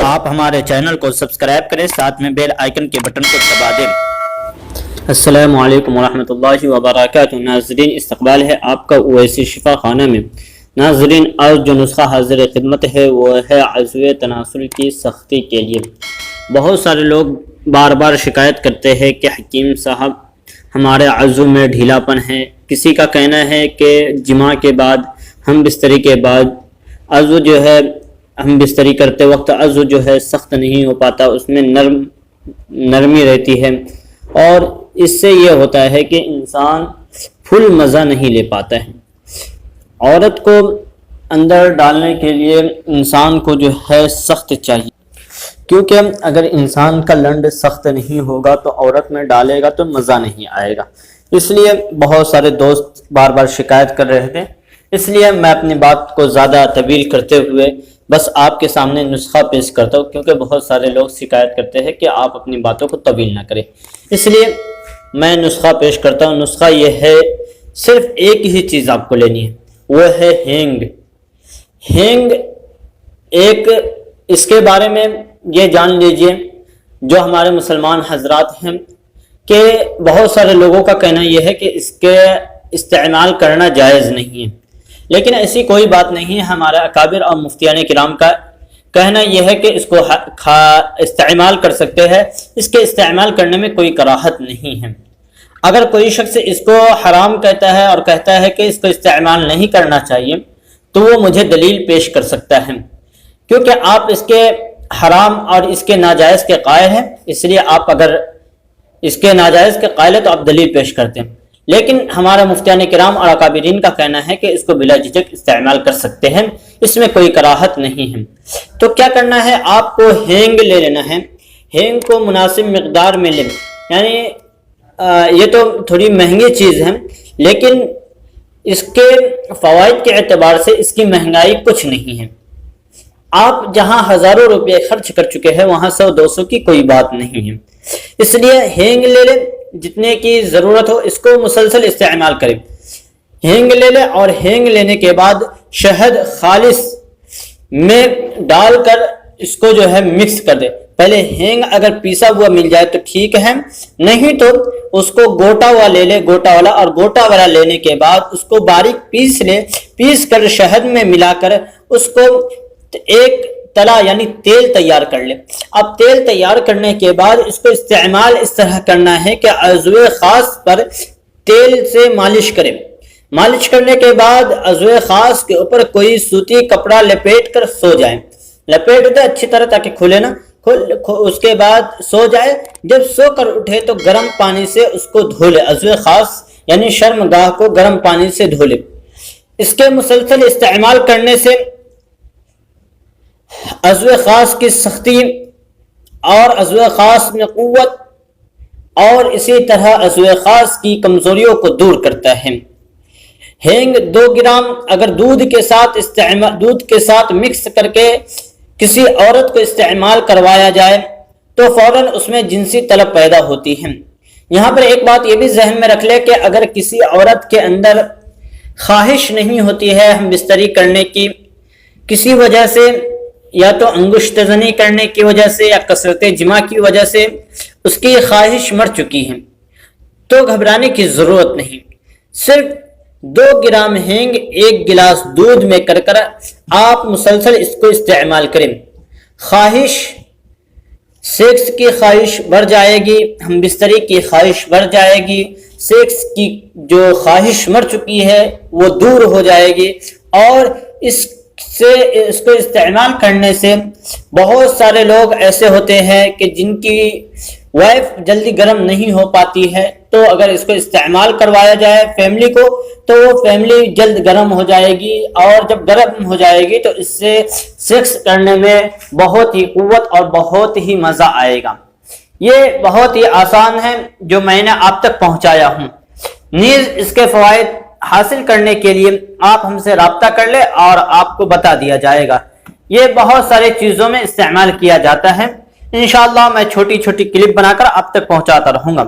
آپ ہمارے چینل کو سبسکرائب کریں، ساتھ میں بیل آئیکن کے بٹن کو دبا دیں۔ السلام علیکم ورحمۃ اللہ وبرکاتہ۔ ناظرین، استقبال ہے آپ کا اویسی شفا خانہ میں۔ ناظرین، آج جو نسخہ حاضر خدمت ہے وہ ہے عضو تناسل کی سختی کے لیے۔ بہت سارے لوگ بار بار شکایت کرتے ہیں کہ حکیم صاحب ہمارے عضو میں ڈھیلا پن ہے۔ کسی کا کہنا ہے کہ جماع کے بعد، ہم بستری کے بعد عضو جو ہے، ہم بستری کرتے وقت عضو جو ہے سخت نہیں ہو پاتا، اس میں نرمی رہتی ہے، اور اس سے یہ ہوتا ہے کہ انسان فل مزہ نہیں لے پاتا ہے۔ عورت کو اندر ڈالنے کے لیے انسان کو جو ہے سخت چاہیے، کیونکہ اگر انسان کا لنڈ سخت نہیں ہوگا تو عورت میں ڈالے گا تو مزہ نہیں آئے گا۔ اس لیے بہت سارے دوست بار بار شکایت کر رہے تھے، اس لیے میں اپنی بات کو زیادہ طویل کرتے ہوئے بس آپ کے سامنے نسخہ پیش کرتا ہوں، کیونکہ بہت سارے لوگ شکایت کرتے ہیں کہ آپ اپنی باتوں کو طویل نہ کریں، اس لیے میں نسخہ پیش کرتا ہوں۔ نسخہ یہ ہے، صرف ایک ہی چیز آپ کو لینی ہے، وہ ہے ہینگ۔ ہینگ ایک، اس کے بارے میں یہ جان لیجئے جو ہمارے مسلمان حضرات ہیں کہ بہت سارے لوگوں کا کہنا یہ ہے کہ اس کے استعمال کرنا جائز نہیں ہے، لیکن ایسی کوئی بات نہیں ہے۔ ہمارے اکابر اور مفتیان کرام کا کہنا یہ ہے کہ اس کو استعمال کر سکتے ہیں، اس کے استعمال کرنے میں کوئی کراہت نہیں ہے۔ اگر کوئی شخص اس کو حرام کہتا ہے اور کہتا ہے کہ اس کو استعمال نہیں کرنا چاہیے تو وہ مجھے دلیل پیش کر سکتا ہے، کیونکہ آپ اس کے حرام اور اس کے ناجائز کے قائل ہیں، اس لیے آپ اگر اس کے ناجائز کے قائل ہیں تو آپ دلیل پیش کرتے ہیں۔ لیکن ہمارے مفتیان کرام اور اکابرین کا کہنا ہے کہ اس کو بلا جھجک استعمال کر سکتے ہیں، اس میں کوئی کراہت نہیں ہے۔ تو کیا کرنا ہے، آپ کو ہینگ لے لینا ہے۔ ہینگ کو مناسب مقدار میں لیں، یعنی یہ تو تھوڑی مہنگی چیز ہے، لیکن اس کے فوائد کے اعتبار سے اس کی مہنگائی کچھ نہیں ہے۔ آپ جہاں ہزاروں روپے خرچ کر چکے ہیں وہاں 100-200 کی کوئی بات نہیں ہے، اس لیے ہینگ لے لیں، جتنے کی ضرورت ہو اس کو مسلسل استعمال کریں۔ ہینگ لے لیں اور ہینگ لینے کے بعد شہد خالص میں ڈال کر اس کو جو ہے مکس کر دیں۔ پہلے ہینگ اگر پیسا ہوا مل جائے تو ٹھیک ہے، نہیں تو اس کو گوٹا ہوا لے لے، گوٹا والا، اور گوٹا والا لینے کے بعد اس کو باریک پیس لے، پیس کر شہد میں ملا کر اس کو ایک تلا یعنی تیل تیار کر لے۔ اب تیل تیار کرنے کے بعد اس کو استعمال اس طرح کرنا ہے کہ عضو خاص پر تیل سے مالش کریں۔ مالش کرنے کے بعد عضو خاص کے اوپر کوئی سوتی کپڑا لپیٹ کر سو جائیں، لپیٹ دے اچھی طرح تاکہ کھلے نا، اس کے بعد سو جائے۔ جب سو کر اٹھے تو گرم پانی سے اس کو دھو لے، عضو خاص یعنی شرم گاہ کو گرم پانی سے دھو لے۔ اس کے مسلسل استعمال کرنے سے عضو خاص کی سختی اور عضو خاص میں قوت اور اسی طرح عضو خاص کی کمزوریوں کو دور کرتا ہے۔ ہینگ 2 گرام اگر دودھ کے ساتھ مکس کر کے کسی عورت کو استعمال کروایا جائے تو فوراً اس میں جنسی طلب پیدا ہوتی ہے۔ یہاں پر ایک بات یہ بھی ذہن میں رکھ لے کہ اگر کسی عورت کے اندر خواہش نہیں ہوتی ہے ہم بستری کرنے کی، کسی وجہ سے، یا تو انگشت زنی کرنے کی وجہ سے یا کثرت جماع کی وجہ سے اس کی خواہش مر چکی ہے، تو گھبرانے کی ضرورت نہیں۔ صرف 2 گرام ہینگ 1 گلاس دودھ میں کر آپ مسلسل اس کو استعمال کریں۔ خواہش، سیکس کی خواہش بڑھ جائے گی، ہم بستری کی خواہش بڑھ جائے گی، سیکس کی جو خواہش مر چکی ہے وہ دور ہو جائے گی، اور اس کو استعمال کرنے سے بہت سارے لوگ ایسے ہوتے ہیں کہ جن کی وائف جلدی گرم نہیں ہو پاتی ہے، تو اگر اس کو استعمال کروایا جائے فیملی کو تو وہ فیملی جلد گرم ہو جائے گی، اور جب گرم ہو جائے گی تو اس سے سیکس کرنے میں بہت ہی قوت اور بہت ہی مزہ آئے گا۔ یہ بہت ہی آسان ہے جو میں نے آپ تک پہنچایا ہوں۔ نیز اس کے فوائد حاصل کرنے کے لیے آپ ہم سے رابطہ کر لیں اور آپ کو بتا دیا جائے گا۔ یہ بہت سارے چیزوں میں استعمال کیا جاتا ہے، انشاءاللہ میں چھوٹی چھوٹی کلپ بنا کر آپ تک پہنچاتا رہوں گا۔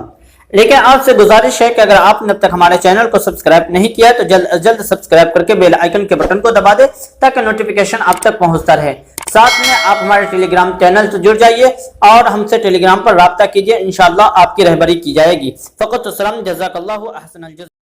لیکن آپ سے گزارش ہے کہ اگر آپ نے اب تک ہمارے چینل کو سبسکرائب نہیں کیا تو جلد از جلد سبسکرائب کر کے بیل آئیکن کے بٹن کو دبا دیں تاکہ نوٹیفیکیشن آپ تک پہنچتا رہے۔ ساتھ میں آپ ہمارے ٹیلی گرام چینل سے جڑ جائیے اور ہم سے ٹیلی گرام پر رابطہ کیجیے، انشاءاللہ آپ کی رہبری کی جائے گی۔ فقط السلام، جزاک اللہ احسن الجزا۔